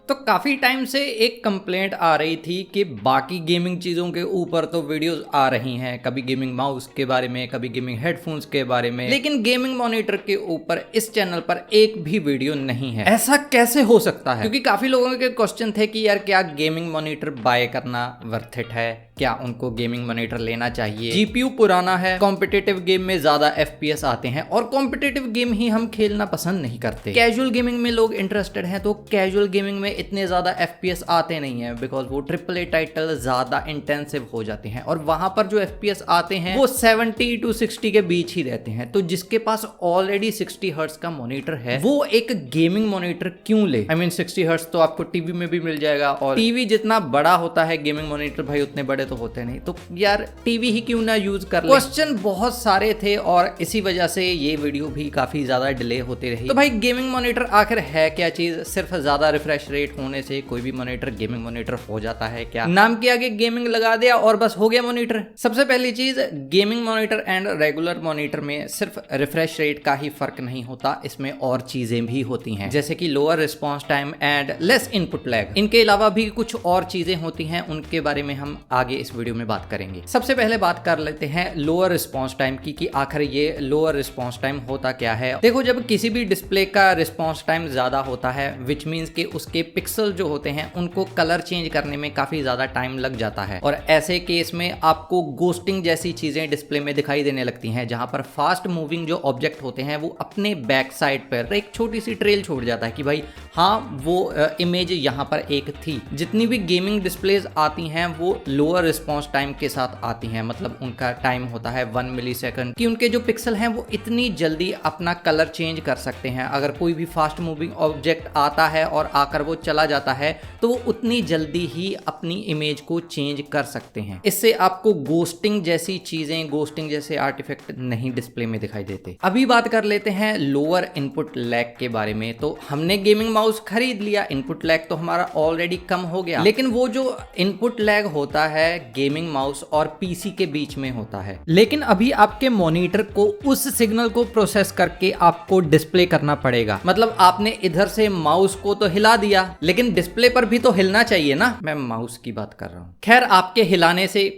तो काफी टाइम से एक कंप्लेंट आ रही थी कि बाकी गेमिंग चीजों के ऊपर तो वीडियोस आ रही हैं, कभी गेमिंग माउस के बारे में, कभी गेमिंग हेडफोन्स के बारे में, लेकिन गेमिंग मॉनिटर के ऊपर इस चैनल पर एक भी वीडियो नहीं है। ऐसा कैसे हो सकता है? क्योंकि काफी लोगों के क्वेश्चन थे कि यार क्या गेमिंग मॉनिटर बाय करना वर्थ इट है, क्या उनको गेमिंग मॉनिटर लेना चाहिए, जीपीयू पुराना है, कॉम्पिटिटिव गेम में ज्यादा एफपीएस आते हैं और कॉम्पिटिटिव गेम ही हम खेलना पसंद नहीं करते। कैजुअल गेमिंग में लोग इंटरेस्टेड हैं तो कैजुअल गेमिंग में इतने ज्यादा एफपीएस आते नहीं है, बिकॉज वो ट्रिपल ए टाइटल ज्यादा इंटेंसिव हो जाते हैं और वहां पर जो एफपीएस आते हैं वो 70 to 60 के बीच ही रहते हैं। तो जिसके पास ऑलरेडी 60 हर्ट्ज का मॉनिटर है वो एक गेमिंग मॉनिटर क्यों ले? I mean 60 हर्ट्ज तो आपको टीवी में भी मिल जाएगा और टीवी जितना बड़ा होता है गेमिंग मॉनिटर भाई उतने बड़े तो होते नहीं, तो यार टीवी ही क्यों ना यूज कर ले। क्वेश्चन बहुत सारे थे और इसी वजह से ये वीडियो भी काफी ज्यादा डिले होती रही। तो भाई गेमिंग मॉनिटर आखिर है क्या चीज? सिर्फ ज्यादा रिफ्रेश रेट होने से कोई भी मॉनिटर गेमिंग मॉनिटर हो जाता है क्या? नाम के आगे गेमिंग लगा दिया और बस हो गया मॉनिटर? सबसे पहली चीज, gaming monitor and regular monitor में सिर्फ रिफ्रेश रेट का ही फर्क नहीं होता, इसमें और चीजें भी होती हैं, जैसे कि lower response time and less input lag. इनके अलावा भी कुछ और चीजें होती हैं, उनके बारे में हम आगे इस वीडियो में बात करेंगे। सबसे पहले बात कर लेते हैं लोअर रिस्पॉन्स टाइम की कि आखिर ये लोअर रिस्पॉन्स टाइम होता क्या है। देखो, जब किसी भी डिस्प्ले का रिस्पॉन्स टाइम ज्यादा होता है विच मींस कि उसके पिक्सल जो होते हैं उनको कलर चेंज करने में काफी ज्यादा टाइम लग जाता है और ऐसे केस में आपको गोस्टिंग जैसी चीजें डिस्प्ले में दिखाई देने लगती हैं, जहां पर फास्ट मूविंग जो ऑब्जेक्ट होते हैं वो अपने बैक साइड पर एक छोटी सी ट्रेल छोड़ जाता है कि भाई हाँ वो इमेज यहाँ पर एक थी। जितनी भी गेमिंग डिस्प्लेज आती हैं वो लोअर रिस्पॉन्स टाइम के साथ आती हैं, मतलब उनका टाइम होता है 1 मिलीसेकंड कि उनके जो पिक्सल हैं वो इतनी जल्दी अपना कलर चेंज कर सकते हैं। अगर कोई भी फास्ट मूविंग ऑब्जेक्ट आता है और आकर वो चला जाता है तो वो उतनी जल्दी ही अपनी इमेज को चेंज कर सकते हैं। इससे आपको गोस्टिंग जैसी चीजें, गोस्टिंग जैसे आर्टिफैक्ट नहीं डिस्प्ले में दिखाई देते। अभी बात कर लेते हैं लोअर इनपुट लैग के बारे में। तो हमने गेमिंग माउस खरीद लिया, इनपुट लैग तो हमारा ऑलरेडी कम हो गया, लेकिन वो जो इनपुट लैग होता है गेमिंग माउस और पीसी के बीच में होता है। लेकिन अभी आपके मॉनिटर को उस सिग्नल को प्रोसेस करके आपको डिस्प्ले करना पड़ेगा। मतलब आपने इधर से माउस को तो हिला दिया, लेकिन डिस्प्ले पर भी तो हिलना चाहिए ना। मैं माउस की बात कर रहा हूं। खैर, आपके हिलाने से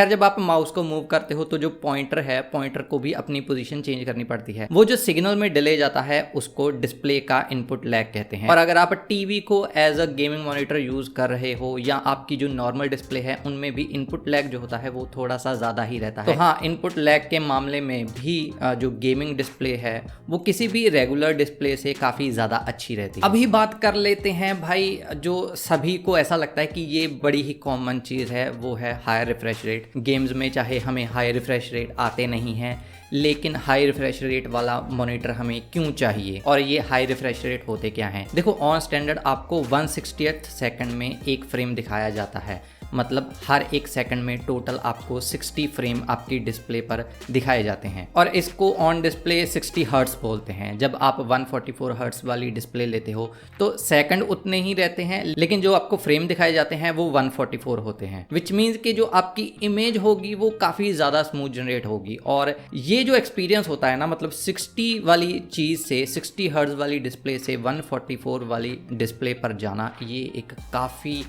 जब आप माउस को मूव करते हो तो जो पॉइंटर है, पॉइंटर को भी अपनी पोजीशन चेंज करनी पड़ती है। वो जो सिग्नल में डिले जाता है उसको डिस्प्ले का इनपुट लैग कहते हैं। और अगर आप टीवी को as a gaming monitor use कर रहे हो या आपकी जो नॉर्मल डिस्प्ले है उनमें भी इनपुट लैग जो होता है वो थोड़ा सा ज्यादा ही रहता है। तो हाँ, इनपुट लैग के मामले में भी जो गेमिंग डिस्प्ले है वो किसी भी रेगुलर डिस्प्ले से काफी ज्यादा अच्छी रहती है। अभी बात कर लेते हैं भाई जो सभी को ऐसा लगता है कि ये बड़ी ही कॉमन चीज है, वो है हाई रिफ्रेश रेट। गेम्स में चाहे हमें हाई रिफ्रेश रेट आते नहीं हैं, लेकिन हाई रिफ्रेश रेट वाला मॉनिटर हमें क्यों चाहिए और ये हाई रिफ्रेश रेट होते क्या हैं? देखो, ऑन स्टैंडर्ड आपको 1/60 सेकंड में एक फ्रेम दिखाया जाता है, मतलब हर एक सेकंड में टोटल आपको 60 फ्रेम आपकी डिस्प्ले पर दिखाए जाते हैं और इसको ऑन डिस्प्ले 60 हर्ट्ज बोलते हैं। जब आप 144 हर्ट्ज वाली डिस्प्ले लेते हो तो सेकंड उतने ही रहते हैं, लेकिन जो आपको फ्रेम दिखाए जाते हैं वो 144 होते हैं, विच मीन्स कि जो आपकी इमेज होगी वो काफ़ी ज़्यादा स्मूथ जनरेट होगी। और ये जो एक्सपीरियंस होता है ना, मतलब 60 वाली चीज़ से, 60 हर्ट्ज वाली डिस्प्ले से 144 वाली डिस्प्ले पर जाना, ये एक काफ़ी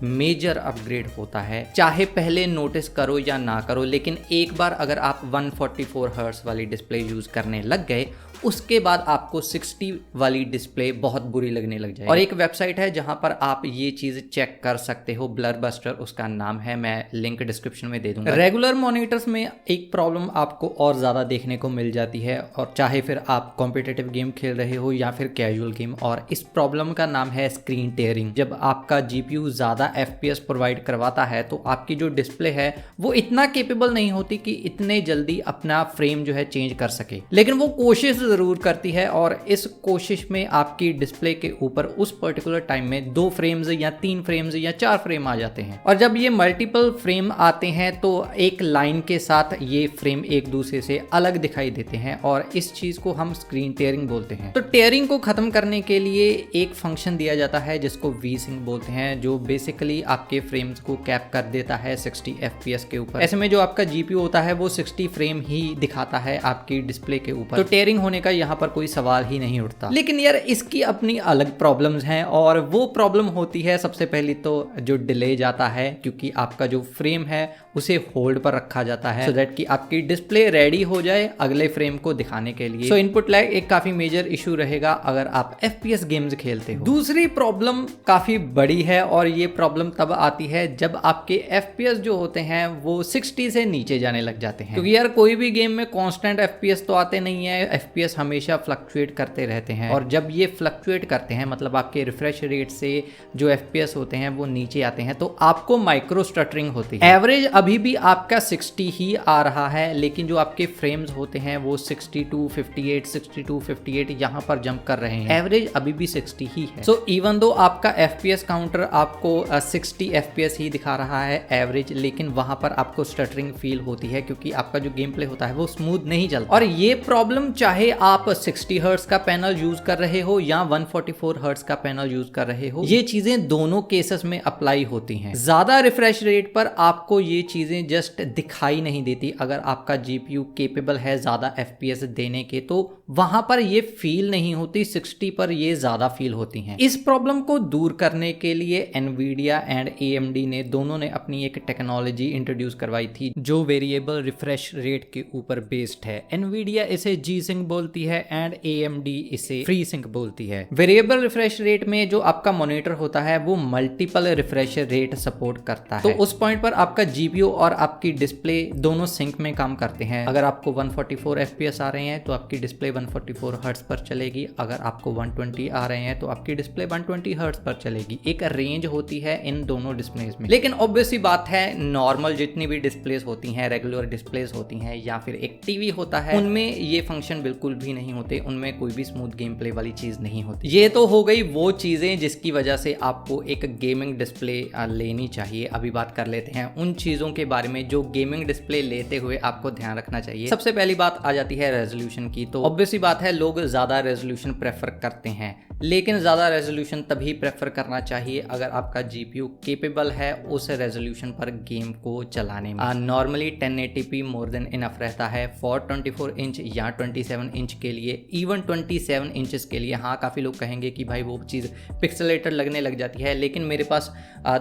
मेजर अपग्रेड होता है। चाहे पहले नोटिस करो या ना करो, लेकिन एक बार अगर आप 144 हर्ट्ज वाली डिस्प्ले यूज करने लग गए उसके बाद आपको 60 वाली डिस्प्ले बहुत बुरी लगने लग जाएगी। और एक वेबसाइट है जहां पर आप ये चीज चेक कर सकते हो, ब्लरबस्टर उसका नाम है, मैं लिंक डिस्क्रिप्शन में दे दूंगा। रेगुलर मॉनिटर्स में एक प्रॉब्लम आपको और ज्यादा देखने को मिल जाती है, और चाहे फिर आप कॉम्पिटिटिव गेम खेल रहे हो या फिर कैजुअल गेम, और इस प्रॉब्लम का नाम है स्क्रीन टेयरिंग। जब आपका जीपीयू ज्यादा एफपीएस प्रोवाइड करवाता है तो आपकी जो डिस्प्ले है वो इतना केपेबल नहीं होती कि इतने जल्दी अपना फ्रेम जो है चेंज कर सके, लेकिन वो कोशिश जरूर करती है और इस कोशिश में आपकी डिस्प्ले के ऊपर उस पर्टिकुलर टाइम में 2 फ्रेम्स या 3 फ्रेम्स या 4 फ्रेम आ जाते हैं। और जब ये मल्टीपल फ्रेम आते हैं तो एक लाइन के साथ ये फ्रेम एक दूसरे से अलग दिखाई देते हैं और इस चीज को हम स्क्रीन टेयरिंग बोलते हैं। तो टेयरिंग को खत्म करने के लिए एक फंक्शन दिया जाता है जिसको वी-सिंक बोलते हैं, जो बेसिकली आपके फ्रेम्स को कैप कर देता है 60 FPS के ऊपर। ऐसे में जो आपका जीपीयू होता है वो 60 फ्रेम ही दिखाता है आपकी डिस्प्ले के ऊपर। तो टेयरिंग होने का यहाँ पर कोई सवाल ही नहीं उठता। लेकिन यार इसकी अपनी अलग प्रॉब्लम्स हैं, और वो प्रॉब्लम होती है सबसे पहली तो जो डिले जाता है, क्योंकि आपका जो फ्रेम है उसे होल्ड पर रखा जाता है सो दैट कि आपकी डिस्प्ले रेडी हो जाए अगले फ्रेम को दिखाने के लिए। सो इनपुट लैग एक काफी मेजर इशू रहेगा अगर आप FPS गेम्स खेलते हो। दूसरी प्रॉब्लम काफी बड़ी है, और ये प्रॉब्लम तब आती है जब आपके FPS जो होते हैं वो 60 से नीचे जाने लग जाते हैं, क्योंकि यार कोई भी गेम में कांस्टेंट FPS तो आते नहीं है, FPS हमेशा फ्लक्चुएट करते रहते हैं, और जब ये फ्लक्चुएट करते हैं मतलब आपके रिफ्रेश रेट से जो FPS होते हैं वो नीचे आते हैं, तो आपको माइक्रो स्टटरिंग होती है। एवरेज अभी भी आपका 60 ही आ रहा है, लेकिन जो आपके फ्रेम्स होते हैं वो 62, 58, 62, 58 यहाँ पर जंप कर रहे हैं। एवरेज अभी भी 60 ही है। सो इवन दो आपका FPS काउंटर आपको 60 FPS ही दिखा रहा है एवरेज, लेकिन वहां पर आपको स्टटरिंग फील होती है, क्योंकि आपका जो गेम प्ले होता है वो स्मूथ नहीं चलता। और ये प्रॉब्लम चाहे आप 60 हर्ट्ज का पैनल यूज कर रहे हो या 144 हर्ट्ज का पैनल यूज कर रहे हो, ये चीजें दोनों केसेस में अप्लाई होती हैं। ज्यादा रिफ्रेश रेट पर आपको ये चीजें जस्ट दिखाई नहीं देती। अगर आपका GPU केपेबल है ज्यादा FPS देने के, तो वहां पर ये फील नहीं होती, 60 पर ये ज्यादा फील होती हैं। इस प्रॉब्लम को दूर करने के लिए एनवीडिया एंड AMD ने दोनों ने अपनी एक टेक्नोलॉजी इंट्रोड्यूस करवाई थी जो वेरिएबल रिफ्रेश रेट के ऊपर बेस्ड है। एनवीडिया इसे G-Sync बोलती है एंड AMD इसे FreeSync बोलती है। वेरिएबल रिफ्रेश रेट में जो आपका मॉनिटर होता है वो मल्टीपल रिफ्रेश रेट सपोर्ट करता है, तो उस पॉइंट पर आपका GPU और आपकी डिस्प्ले दोनों सिंक में काम करते हैं। अगर आपको 144 FPS आ रहे हैं तो आपकी डिस्प्ले 144 हर्ट्ज पर चलेगी, अगर आपको 120 आ रहे हैं तो आपकी डिस्प्ले 120 हर्ट्ज पर चलेगी। एक रेंज होती है इन दोनों डिस्प्लेस में। लेकिन ऑब्वियसली बात है, नॉर्मल जितनी भी डिस्प्लेस होती हैं, रेगुलर डिस्प्लेस होती हैं या फिर एक टीवी होता है, उनमें ये फंक्शन बिल्कुल भी नहीं होते, उनमें कोई भी स्मूथ गेम प्ले वाली चीज नहीं होती। ये तो हो गई वो चीजें जिसकी वजह से आपको एक गेमिंग डिस्प्ले लेनी चाहिए। अभी बात कर लेते हैं उन चीजों के बारे में जो गेमिंग डिस्प्ले लेते हुए आपको ध्यान रखना चाहिए। सबसे पहली बात आ जाती है रेजोल्यूशन की। तो ऑब्वियसली बात है, लोग ज्यादा रेजोल्यूशन प्रेफर करते हैं, लेकिन ज़्यादा रेजोल्यूशन तभी प्रेफर करना चाहिए अगर आपका GPU केपेबल है उस रेजोल्यूशन पर गेम को चलाने में। Normally 1080p more than enough रहता है फॉर 24 इंच या 27 इंच के लिए। इवन 27 इंचेस के लिए हाँ, काफ़ी लोग कहेंगे कि भाई वो चीज़ पिक्सेलेटेड लगने लग जाती है, लेकिन मेरे पास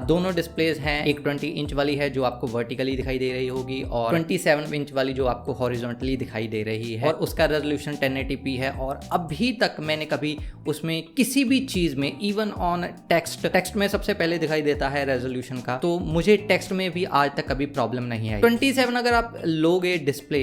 दोनों डिस्प्लेज हैं। एक 20 इंच वाली है जो आपको वर्टिकली दिखाई दे रही होगी, और 27 इंच वाली जो आपको हॉरिजॉन्टली दिखाई दे रही है, और उसका रेजोल्यूशन 1080p है। और अभी तक मैंने कभी उसमें किसी भी चीज में, इवन ऑन टेक्स्ट में सबसे पहले दिखाई देता है रेजोल्यूशन का, तो मुझे टेक्स्ट में भी आज तक कभी प्रॉब्लम नहीं आई। 27 अगर आप लोगे डिस्प्ले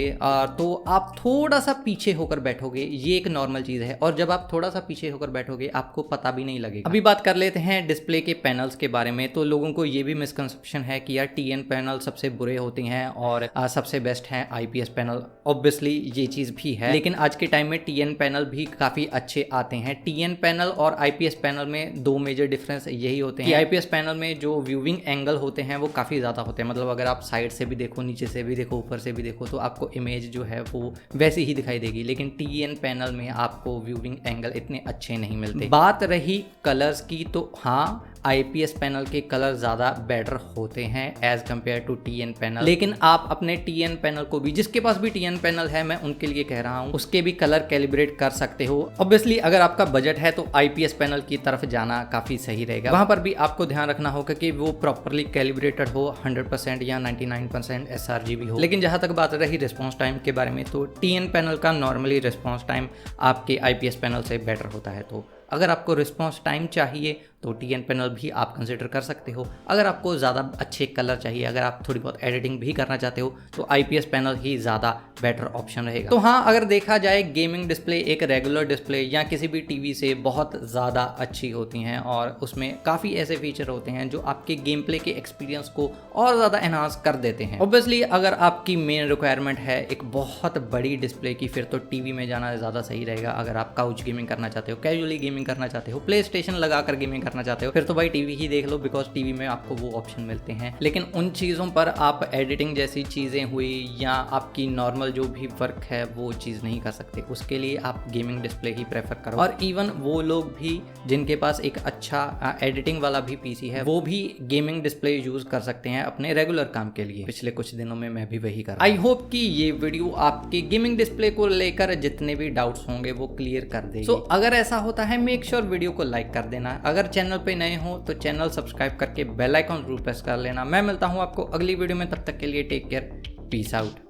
तो आप थोड़ा सा पीछे होकर बैठोगे, ये एक नॉर्मल चीज है, और जब आप थोड़ा सा पीछे होकर बैठोगे आपको पता भी नहीं लगेगा। अभी बात कर लेते हैं डिस्प्ले के पैनल्स के बारे में। तो लोगों को ये भी मिसकंसेप्शन है कि यार TN पैनल सबसे बुरे होते हैं और सबसे बेस्ट है IPS पैनल। ऑब्वियसली ये चीज भी है, लेकिन आज के टाइम में TN पैनल भी काफी अच्छे आते हैं। TN पैनल और IPS पैनल में दो मेजर डिफरेंस यही होते हैं कि IPS पैनल में जो व्यूइंग एंगल होते हैं वो काफ़ी ज़्यादा होते हैं। मतलब अगर आप साइड से भी देखो, नीचे से भी देखो, ऊपर से भी देखो, तो आपको इमेज जो है वो वैसी ही दिखाई देगी। लेकिन TN पैनल में आपको व्यूइंग एंगल इतने अच्छे नहीं मिलते। बात रही कलर्स की, तो हाँ, IPS पैनल के कलर ज़्यादा बेटर होते हैं as compare to TN panel. लेकिन आप अपने TN पैनल को भी, जिसके पास भी TN पैनल है, मैं उनके लिए कह रहा हूँ, उसके भी कलर कैलिब्रेट कर सकते हो। ऑब्वियसली अगर आपका बजट है तो IPS पैनल की तरफ जाना काफ़ी सही रहेगा। वहाँ पर भी आपको ध्यान रखना होगा कि वो प्रॉपरली कैलिब्रेटेड हो, 100% या 99% sRGB हो। लेकिन जहाँ तक बात रही रिस्पॉन्स टाइम के बारे में, तो TN पैनल का नॉर्मली रिस्पॉन्स टाइम आपके IPS पैनल से बेटर होता है। तो अगर आपको रिस्पॉन्स टाइम चाहिए तो TN पैनल भी आप कंसिडर कर सकते हो। अगर आपको ज़्यादा अच्छे कलर चाहिए, अगर आप थोड़ी बहुत एडिटिंग भी करना चाहते हो, तो IPS पैनल ही ज़्यादा बेटर ऑप्शन रहेगा। तो हाँ, अगर देखा जाए गेमिंग डिस्प्ले एक रेगुलर डिस्प्ले या किसी भी टीवी से बहुत ज़्यादा अच्छी होती हैं, और उसमें काफ़ी ऐसे फीचर होते हैं जो आपके गेम प्ले के एक्सपीरियंस को और ज़्यादा एनहांस कर देते हैं। ऑब्वियसली अगर आपकी मेन रिक्वायरमेंट है एक बहुत बड़ी डिस्प्ले की, फिर तो टीवी में जाना ज़्यादा सही रहेगा। अगर आप काउच गेमिंग करना चाहते हो, कैजुअली गेमिंग करना चाहते हो, प्ले स्टेशन लगा कर गेमिंग करना चाहते हो फिर तो भाई टीवी ही देख लो, बिकॉज टीवी में आपको वो ऑप्शन मिलते हैं। लेकिन उन चीज़ों पर आप एडिटिंग जैसी चीज़ें हुई या आपकी नॉर्मल जो भी वर्क है वो चीज़ नहीं कर सकते, उसके लिए आप गेमिंग डिस्प्ले ही प्रेफर करो। और इवन वो लोग भी जिनके पास एक अच्छा एडिटिंग वाला भी पीसी है वो भी गेमिंग डिस्प्ले यूज कर सकते हैं अपने रेगुलर काम के लिए। पिछले कुछ दिनों में मैं भी वही कर रहा हूं। आई होप कि ये वीडियो आपके गेमिंग डिस्प्ले को लेकर जितने भी डाउट्स होंगे वो क्लियर कर देगी। सो अगर ऐसा होता है मेक श्योर वीडियो को लाइक कर देना। अगर चैनल पे नए हो तो चैनल सब्सक्राइब करके बेल आइकन जरूर प्रेस कर लेना। मैं मिलता हूं आपको अगली वीडियो में, तब तक के लिए टेक केयर, पीस आउट।